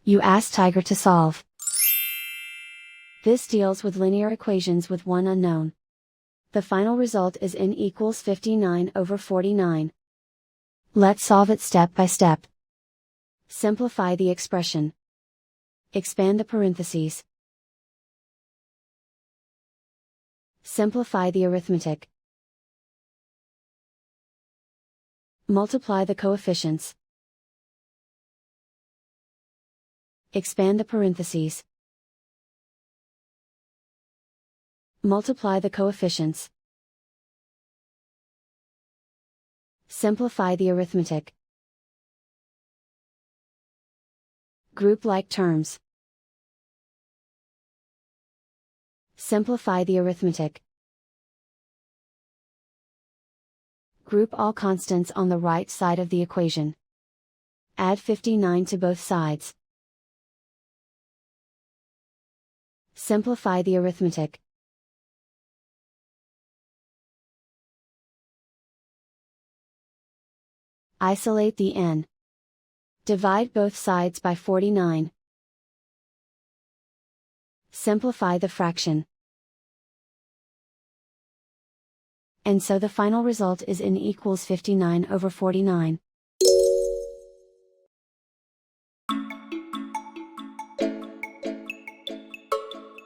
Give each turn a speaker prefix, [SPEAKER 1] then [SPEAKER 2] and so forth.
[SPEAKER 1] You ask Tiger to solve. This deals with linear equations with one unknown. The final result is n equals 59/49. Let's solve it step by step. Simplify the expression. Expand the parentheses. Simplify the arithmetic. Multiply the coefficients. Expand the parentheses. Multiply the coefficients. Simplify the arithmetic. Group like terms. Simplify the arithmetic. Group all constants on the right side of the equation. Add 59 to both sides. Simplify the arithmetic. Isolate the n. Divide both sides by 49. Simplify the fraction. And so the final result is n equals 59/49.